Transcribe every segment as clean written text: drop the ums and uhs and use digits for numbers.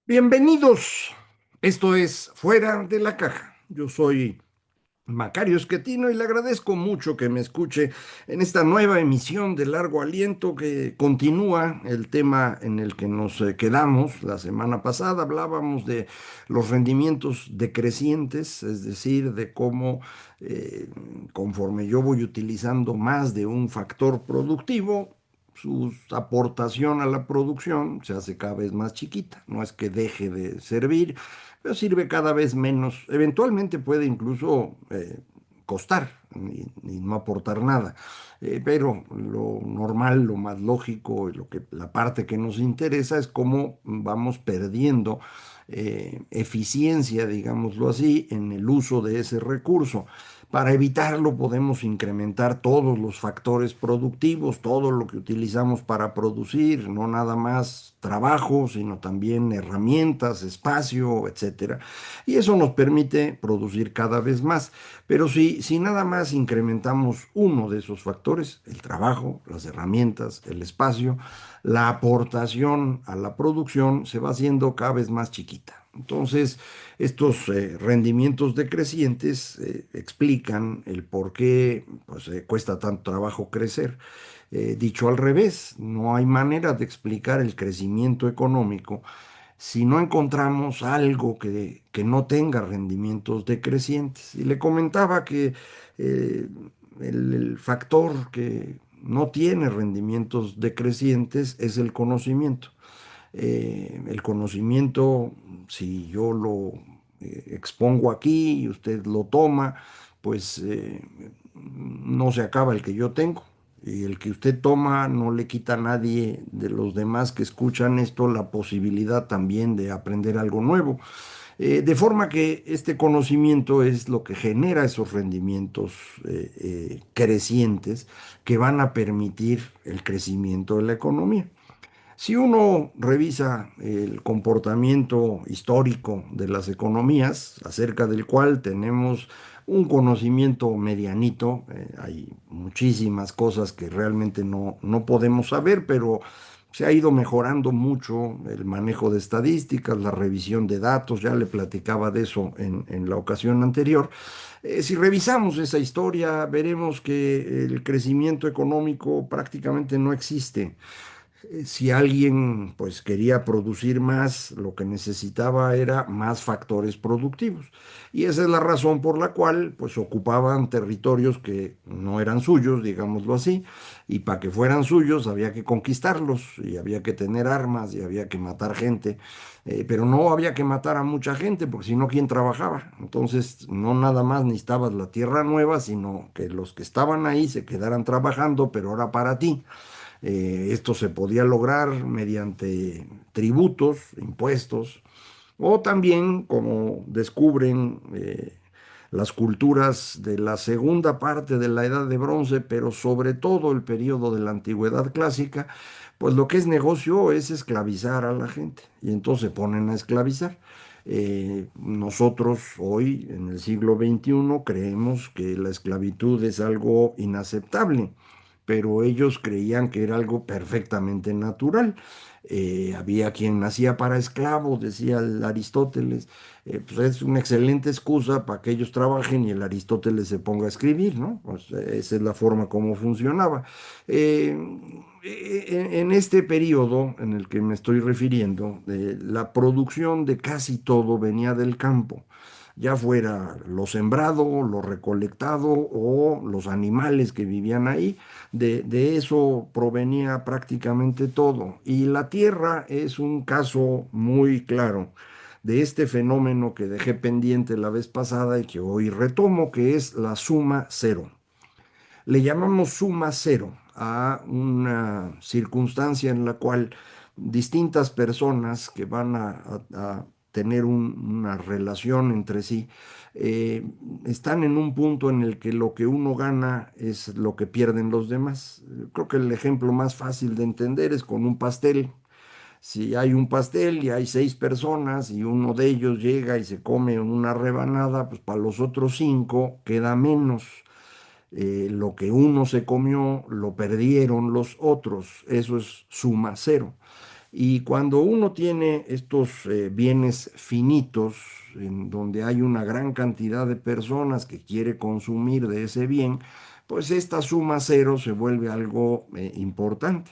Bienvenidos. Esto es Fuera de la Caja. Yo soy Macario Esquetino y le agradezco mucho que me escuche en esta nueva emisión de Largo Aliento que continúa el tema en el que nos quedamos. La semana pasada hablábamos de los rendimientos decrecientes, es decir, de cómo eh, conforme yo voy utilizando más de un factor productivo, su aportación a la producción se hace cada vez más chiquita. No es que deje de servir, pero sirve cada vez menos. Eventualmente puede incluso costar y no aportar nada. Pero lo normal, lo más lógico, la parte que nos interesa es cómo vamos perdiendo eficiencia, digámoslo así, en el uso de ese recurso. Para evitarlo podemos incrementar todos los factores productivos, todo lo que utilizamos para producir, no nada más trabajo, sino también herramientas, espacio, etcétera. Y eso nos permite producir cada vez más. Pero si nada más incrementamos uno de esos factores, el trabajo, las herramientas, el espacio, la aportación a la producción se va haciendo cada vez más chiquita. Entonces, estos rendimientos decrecientes explican el por qué pues, cuesta tanto trabajo crecer. Dicho al revés, no hay manera de explicar el crecimiento económico si no encontramos algo que no tenga rendimientos decrecientes. Y le comentaba que eh, el factor que no tiene rendimientos decrecientes es el conocimiento. El conocimiento, si yo lo expongo aquí y usted lo toma, pues no se acaba el que yo tengo. Y el que usted toma no le quita a nadie de los demás que escuchan esto la posibilidad también de aprender algo nuevo. De forma que este conocimiento es lo que genera esos rendimientos crecientes que van a permitir el crecimiento de la economía. Si uno revisa el comportamiento histórico de las economías, acerca del cual tenemos un conocimiento medianito, hay muchísimas cosas que realmente no podemos saber, pero se ha ido mejorando mucho el manejo de estadísticas, la revisión de datos, ya le platicaba de eso en la ocasión anterior. Si revisamos esa historia, veremos que el crecimiento económico prácticamente no existe. Si alguien pues quería producir más, lo que necesitaba era más factores productivos. Y esa es la razón por la cual pues ocupaban territorios que no eran suyos, digámoslo así, y para que fueran suyos había que conquistarlos y había que tener armas y había que matar gente. Pero no había que matar a mucha gente porque si no, ¿quién trabajaba? Entonces, no nada más necesitabas la tierra nueva, sino que los que estaban ahí se quedaran trabajando, pero ahora para ti. Esto se podía lograr mediante tributos, impuestos, o también, como descubren las culturas de la segunda parte de la Edad de Bronce, pero sobre todo el periodo de la Antigüedad clásica, pues lo que es negocio es esclavizar a la gente, y entonces se ponen a esclavizar. Nosotros hoy, en el siglo XXI, creemos que la esclavitud es algo inaceptable, pero ellos creían que era algo perfectamente natural. Había quien nacía para esclavo, decía el Aristóteles. Pues es una excelente excusa para que ellos trabajen y el Aristóteles se ponga a escribir, ¿no? Pues esa es la forma como funcionaba. Eh, en este periodo en el que me estoy refiriendo, la producción de casi todo venía del campo, ya fuera lo sembrado, lo recolectado o los animales que vivían ahí. De eso provenía prácticamente todo. Y la tierra es un caso muy claro de este fenómeno que dejé pendiente la vez pasada y que hoy retomo, que es la suma cero. Le llamamos suma cero a una circunstancia en la cual distintas personas que van a tener una relación entre sí, eh, están en un punto en el que lo que uno gana es lo que pierden los demás. Creo que el ejemplo más fácil de entender es con un pastel. Si hay un pastel y hay 6 personas y uno de ellos llega y se come una rebanada, pues para los otros 5 queda menos. Lo que uno se comió lo perdieron los otros. Eso es suma cero. Y cuando uno tiene estos bienes finitos, en donde hay una gran cantidad de personas que quiere consumir de ese bien, pues esta suma cero se vuelve algo importante.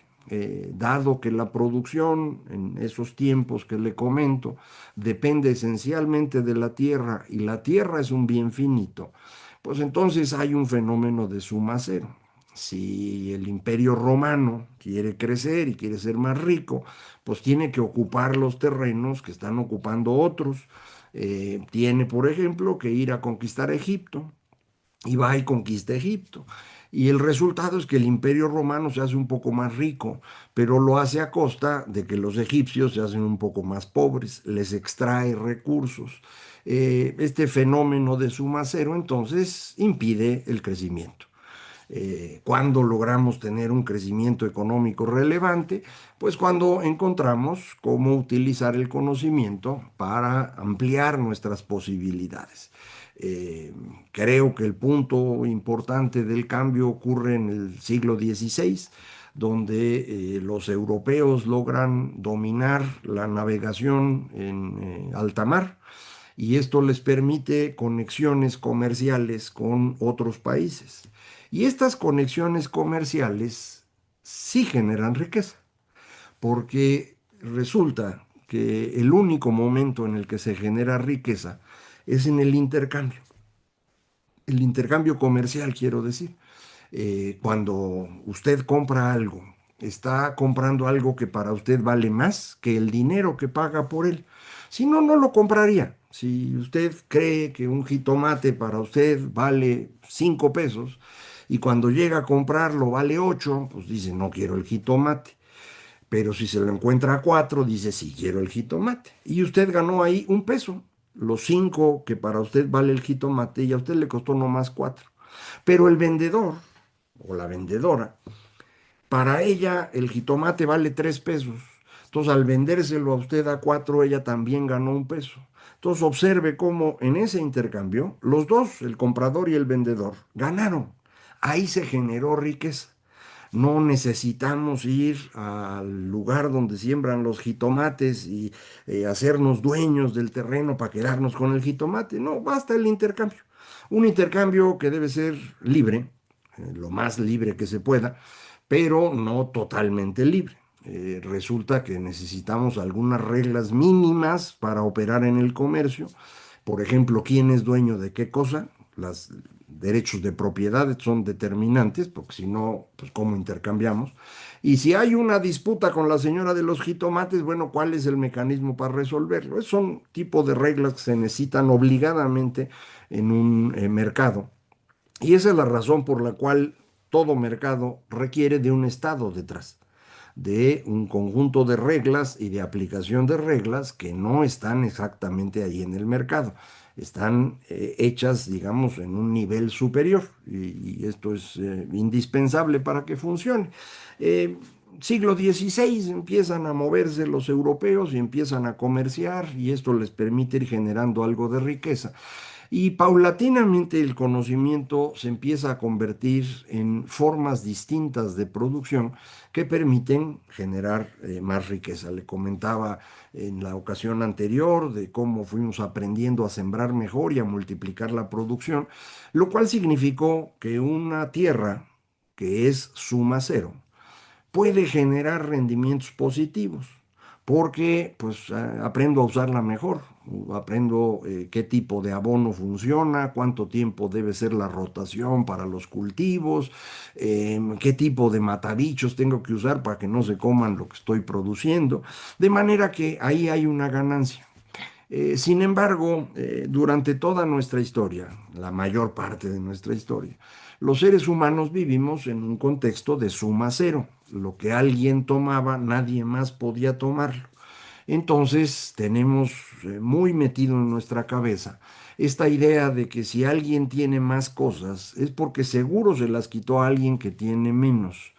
Dado que la producción en esos tiempos que le comento depende esencialmente de la tierra y la tierra es un bien finito, pues entonces hay un fenómeno de suma cero. Si el imperio romano quiere crecer y quiere ser más rico, pues tiene que ocupar los terrenos que están ocupando otros. Tiene, por ejemplo, que ir a conquistar Egipto y va y conquista Egipto. Y el resultado es que el imperio romano se hace un poco más rico, pero lo hace a costa de que los egipcios se hacen un poco más pobres, les extrae recursos. Este fenómeno de suma cero entonces impide el crecimiento. ¿Cuándo logramos tener un crecimiento económico relevante? Pues cuando encontramos cómo utilizar el conocimiento para ampliar nuestras posibilidades. Eh, Creo que el punto importante del cambio ocurre en el siglo XVI, donde los europeos logran dominar la navegación en alta mar y esto les permite conexiones comerciales con otros países. Y estas conexiones comerciales sí generan riqueza, porque resulta que el único momento en el que se genera riqueza es en el intercambio comercial, quiero decir. Cuando usted compra algo, está comprando algo que para usted vale más que el dinero que paga por él. Si no, no lo compraría. Si usted cree que un jitomate para usted vale 5 pesos y cuando llega a comprarlo vale 8, pues dice, no quiero el jitomate. Pero si se lo encuentra a 4, dice, sí quiero el jitomate. Y usted ganó ahí un peso. Los 5 que para usted vale el jitomate y a usted le costó nomás 4. Pero el vendedor o la vendedora, para ella el jitomate vale 3 pesos. Entonces al vendérselo a usted a 4, ella también ganó un peso. Entonces observe cómo en ese intercambio los dos, el comprador y el vendedor, ganaron. Ahí se generó riqueza. No necesitamos ir al lugar donde siembran los jitomates y hacernos dueños del terreno para quedarnos con el jitomate. No, basta el intercambio. Un intercambio que debe ser libre, lo más libre que se pueda, pero no totalmente libre. Resulta que necesitamos algunas reglas mínimas para operar en el comercio. Por ejemplo, quién es dueño de qué cosa. Los derechos de propiedad son determinantes, porque si no, pues cómo intercambiamos. Y si hay una disputa con la señora de los jitomates, bueno, ¿cuál es el mecanismo para resolverlo? Esos son tipo de reglas que se necesitan obligadamente en un mercado. Y esa es la razón por la cual todo mercado requiere de un Estado detrás, de un conjunto de reglas y de aplicación de reglas que no están exactamente ahí en el mercado. Están hechas, digamos, en un nivel superior y esto es indispensable para que funcione. Eh, Siglo XVI empiezan a moverse los europeos y empiezan a comerciar y esto les permite ir generando algo de riqueza. Y paulatinamente el conocimiento se empieza a convertir en formas distintas de producción que permiten generar más riqueza. Le comentaba en la ocasión anterior de cómo fuimos aprendiendo a sembrar mejor y a multiplicar la producción, lo cual significó que una tierra que es suma cero puede generar rendimientos positivos, porque pues aprendo a usarla mejor, aprendo qué tipo de abono funciona, cuánto tiempo debe ser la rotación para los cultivos, qué tipo de matabichos tengo que usar para que no se coman lo que estoy produciendo, de manera que ahí hay una ganancia. Sin embargo, durante toda nuestra historia, la mayor parte de nuestra historia, los seres humanos vivimos en un contexto de suma cero. Lo que alguien tomaba, nadie más podía tomarlo. Entonces, tenemos muy metido en nuestra cabeza esta idea de que si alguien tiene más cosas, es porque seguro se las quitó a alguien que tiene menos.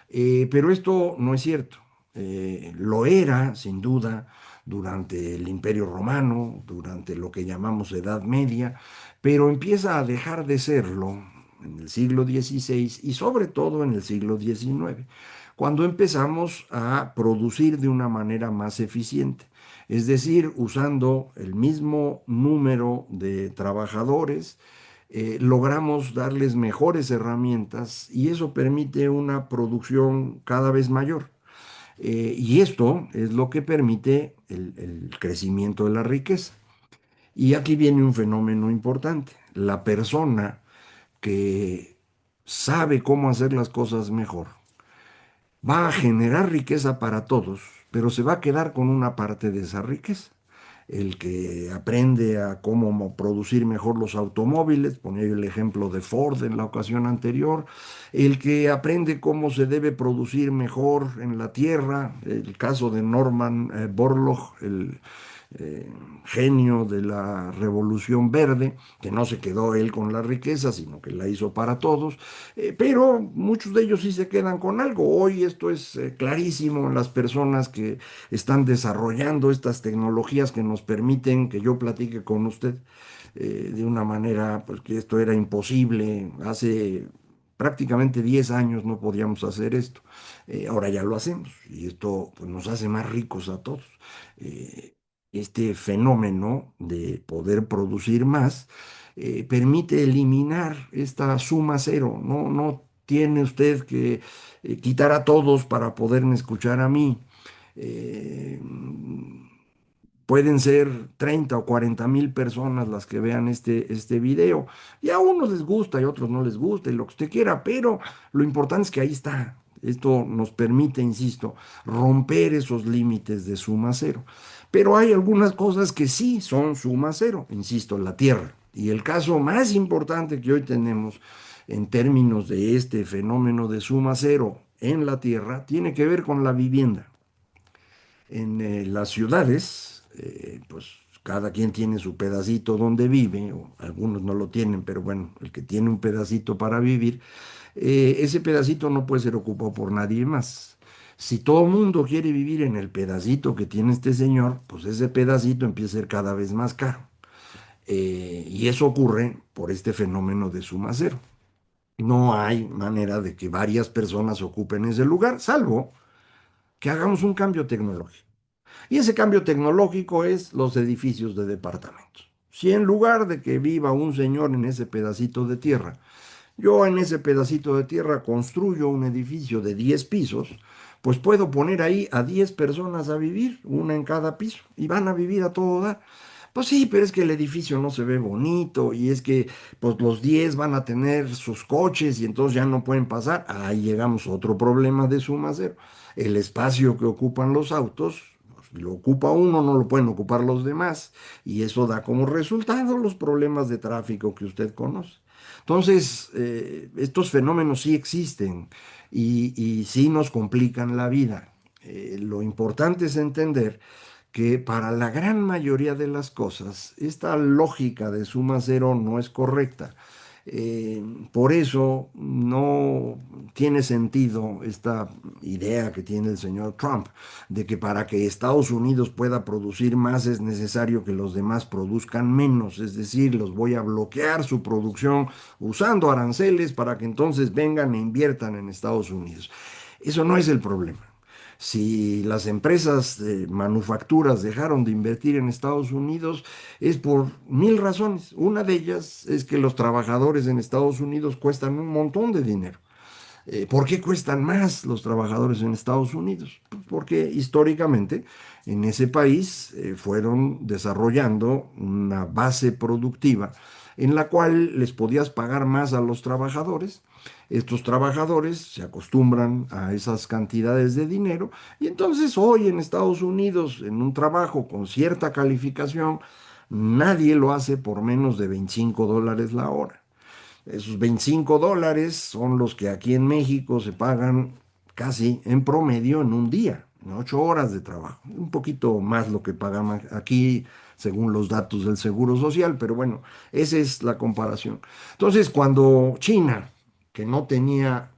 Pero esto no es cierto. Lo era, sin duda, durante el Imperio Romano, durante lo que llamamos Edad Media, pero empieza a dejar de serlo en el siglo XVI y sobre todo en el siglo XIX, cuando empezamos a producir de una manera más eficiente. Es decir, usando el mismo número de trabajadores, logramos darles mejores herramientas y eso permite una producción cada vez mayor. Y esto es lo que permite el crecimiento de la riqueza. Y aquí viene un fenómeno importante. La persona que sabe cómo hacer las cosas mejor va a generar riqueza para todos, pero se va a quedar con una parte de esa riqueza. El que aprende a cómo producir mejor los automóviles, ponía yo el ejemplo de Ford en la ocasión anterior, el que aprende cómo se debe producir mejor en la tierra, el caso de Norman Borlaug, el eh, genio de la Revolución Verde, que no se quedó él con la riqueza, sino que la hizo para todos, pero muchos de ellos sí se quedan con algo. Hoy esto es clarísimo en las personas que están desarrollando estas tecnologías que nos permiten que yo platique con usted de una manera, pues que esto era imposible. Hace prácticamente 10 años no podíamos hacer esto. Ahora ya lo hacemos y esto pues, nos hace más ricos a todos. Eh, este fenómeno de poder producir más permite eliminar esta suma cero. No, no tiene usted que quitar a todos para poderme escuchar a mí. Eh, Pueden ser 30 o 40,000 personas las que vean este video. Y a unos les gusta y a otros no les gusta y lo que usted quiera, pero lo importante es que ahí está. Esto nos permite, insisto, romper esos límites de suma cero. Pero hay algunas cosas que sí son suma cero, insisto, la tierra. Y el caso más importante que hoy tenemos en términos de este fenómeno de suma cero en la tierra tiene que ver con la vivienda. En las ciudades, pues cada quien tiene su pedacito donde vive, o algunos no lo tienen, pero bueno, el que tiene un pedacito para vivir, ese pedacito no puede ser ocupado por nadie más. Si todo el mundo quiere vivir en el pedacito que tiene este señor, pues ese pedacito empieza a ser cada vez más caro. Y eso ocurre por este fenómeno de suma cero. No hay manera de que varias personas ocupen ese lugar, salvo que hagamos un cambio tecnológico. Y ese cambio tecnológico es los edificios de departamentos. Si en lugar de que viva un señor en ese pedacito de tierra, yo en ese pedacito de tierra construyo un edificio de 10 pisos, pues puedo poner ahí a 10 personas a vivir, una en cada piso, y van a vivir a todo dar. Pues sí, pero es que el edificio no se ve bonito y es que pues los 10 van a tener sus coches y entonces ya no pueden pasar. Ahí llegamos a otro problema de suma cero. El espacio que ocupan los autos, pues, lo ocupa uno, no lo pueden ocupar los demás y eso da como resultado los problemas de tráfico que usted conoce. Entonces, estos fenómenos sí existen y sí nos complican la vida. Lo importante es entender que para la gran mayoría de las cosas esta lógica de suma cero no es correcta. Eh, por eso no tiene sentido esta idea que tiene el señor Trump de que para que Estados Unidos pueda producir más es necesario que los demás produzcan menos, es decir, los voy a bloquear su producción usando aranceles para que entonces vengan e inviertan en Estados Unidos. Eso no es el problema. Si las empresas de manufacturas dejaron de invertir en Estados Unidos es por mil razones. Una de ellas es que los trabajadores en Estados Unidos cuestan un montón de dinero. ¿Por qué cuestan más los trabajadores en Estados Unidos? Porque históricamente en ese país fueron desarrollando una base productiva en la cual les podías pagar más a los trabajadores. Estos trabajadores se acostumbran a esas cantidades de dinero y entonces hoy en Estados Unidos, en un trabajo con cierta calificación, nadie lo hace por menos de $25 la hora. Esos $25 son los que aquí en México se pagan casi en promedio en un día, en 8 horas de trabajo. Un poquito más lo que pagamos aquí según los datos del Seguro Social, pero bueno, esa es la comparación. Entonces, cuando China, que no tenía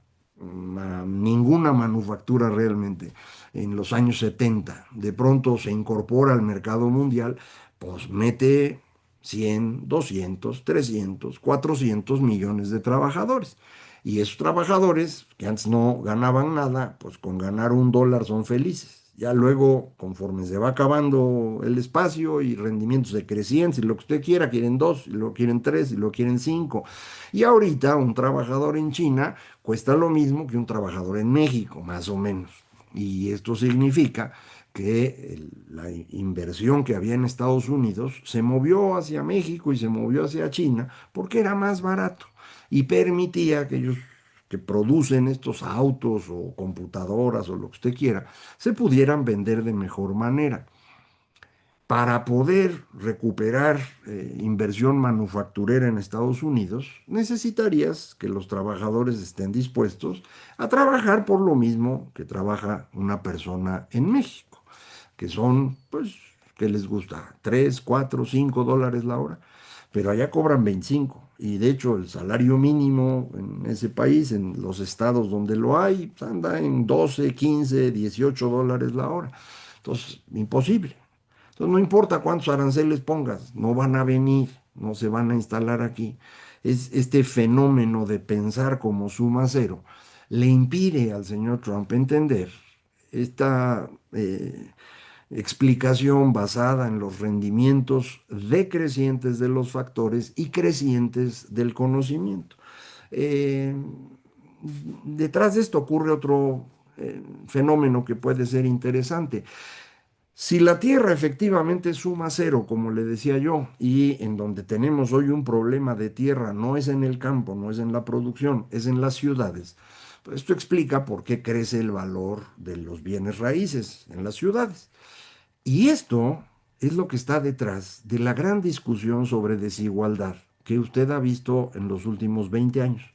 ninguna manufactura realmente en los años 70, de pronto se incorpora al mercado mundial, pues mete 100, 200, 300, 400 millones de trabajadores. Y esos trabajadores que antes no ganaban nada, pues con ganar $1 son felices. Ya luego, conforme se va acabando el espacio y rendimientos decrecientes, y lo que usted quiera, quieren dos, y lo quieren tres, y lo quieren cinco. Y ahorita un trabajador en China cuesta lo mismo que un trabajador en México, más o menos. Y esto significa que la inversión que había en Estados Unidos se movió hacia México y se movió hacia China porque era más barato y permitía que ellos que producen estos autos o computadoras o lo que usted quiera, se pudieran vender de mejor manera. Para poder recuperar inversión manufacturera en Estados Unidos, necesitarías que los trabajadores estén dispuestos a trabajar por lo mismo que trabaja una persona en México, que son, pues, ¿qué les gusta? $3, $4, $5 la hora, pero allá cobran 25. Y de hecho el salario mínimo en ese país, en los estados donde lo hay, pues, anda en 12, 15, $18 la hora. Entonces, imposible. Entonces, no importa cuántos aranceles pongas, no van a venir, no se van a instalar aquí. Es este fenómeno de pensar como suma cero le impide al señor Trump entender esta explicación basada en los rendimientos decrecientes de los factores y crecientes del conocimiento. Eh, Detrás de esto ocurre otro fenómeno que puede ser interesante. Si la Tierra efectivamente suma cero, como le decía yo, y en donde tenemos hoy un problema de tierra, no es en el campo, no es en la producción, es en las ciudades, pues esto explica por qué crece el valor de los bienes raíces en las ciudades. Y esto es lo que está detrás de la gran discusión sobre desigualdad que usted ha visto en los últimos 20 años.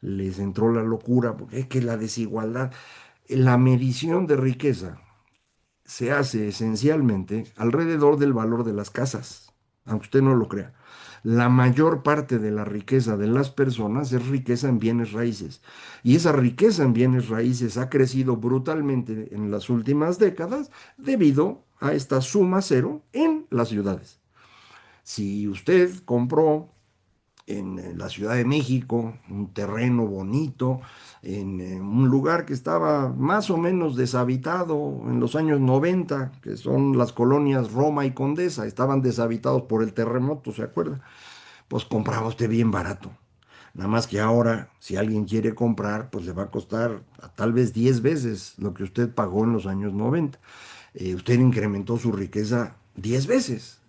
Les entró la locura, porque es que la desigualdad, la medición de riqueza se hace esencialmente alrededor del valor de las casas, aunque usted no lo crea. La mayor parte de la riqueza de las personas es riqueza en bienes raíces. Y esa riqueza en bienes raíces ha crecido brutalmente en las últimas décadas debido a esta suma cero en las ciudades. Si usted compró en la Ciudad de México, un terreno bonito, en un lugar que estaba más o menos deshabitado en los años 90, que son las colonias Roma y Condesa, estaban deshabitados por el terremoto, ¿se acuerda? Pues compraba usted bien barato. Nada más que ahora, si alguien quiere comprar, pues le va a costar tal vez 10 veces lo que usted pagó en los años 90. Usted incrementó su riqueza 10 veces.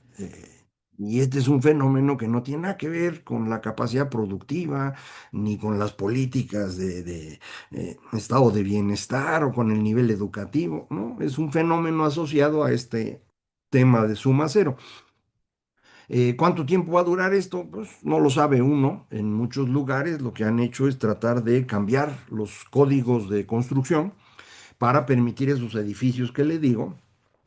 Y este es un fenómeno que no tiene nada que ver con la capacidad productiva, ni con las políticas de estado de bienestar o con el nivel educativo, ¿no? Es un fenómeno asociado a este tema de suma cero. ¿Cuánto tiempo va a durar esto? Pues no lo sabe uno. En muchos lugares lo que han hecho es tratar de cambiar los códigos de construcción para permitir esos edificios que le digo,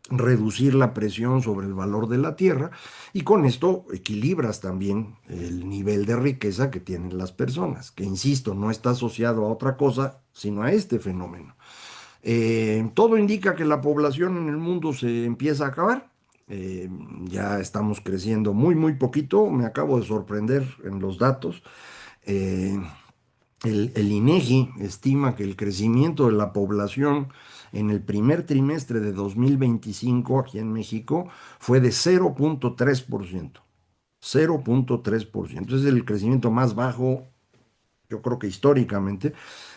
reducir la presión sobre el valor de la tierra y con esto equilibras también el nivel de riqueza que tienen las personas, que insisto, no está asociado a otra cosa, sino a este fenómeno. Todo indica que la población en el mundo se empieza a acabar. Eh, ya estamos creciendo muy, muy poquito. Me acabo de sorprender en los datos. Eh, el INEGI estima que el crecimiento de la población en el primer trimestre de 2025 aquí en México fue de 0,3%. 0,3%. Es el crecimiento más bajo, yo creo que históricamente.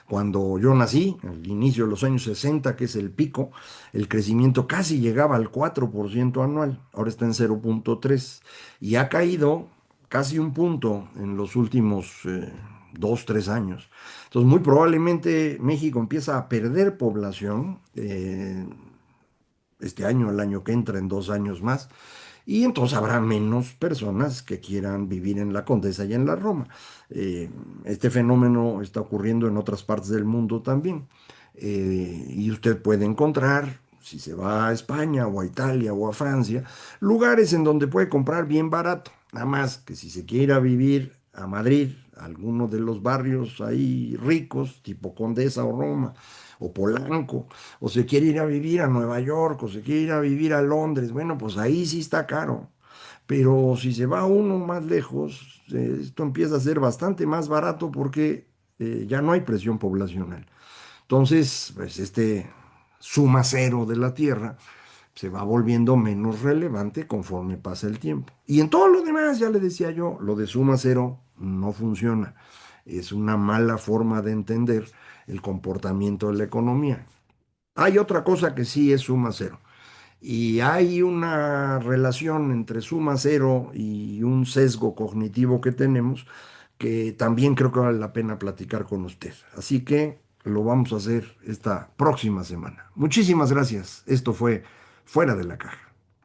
Cuando yo nací, al inicio de los años 60, que es el pico, el crecimiento casi llegaba al 4% anual. Ahora está en 0,3 y ha caído casi un punto en los últimos 2, 3 años. Entonces, muy probablemente México empieza a perder población este año, el año que entra, en 2 años más. Y entonces habrá menos personas que quieran vivir en la Condesa y en la Roma. Eh, este fenómeno está ocurriendo en otras partes del mundo también. Y usted puede encontrar, si se va a España o a Italia o a Francia, lugares en donde puede comprar bien barato. Nada más que si se quiere ir a vivir a Madrid, a alguno de los barrios ahí ricos, tipo Condesa o Roma, o Polanco, o se quiere ir a vivir a Nueva York, o se quiere ir a vivir a Londres, bueno, pues ahí sí está caro. Pero si se va uno más lejos, esto empieza a ser bastante más barato porque ya no hay presión poblacional. Entonces, pues este suma cero de la Tierra se va volviendo menos relevante conforme pasa el tiempo. Y en todo lo demás, ya le decía yo, lo de suma cero no funciona. Es una mala forma de entender el comportamiento de la economía. Hay otra cosa que sí es suma cero. Y hay una relación entre suma cero y un sesgo cognitivo que tenemos que también creo que vale la pena platicar con usted. Así que lo vamos a hacer esta próxima semana. Muchísimas gracias. Esto fue Fuera de la Caja.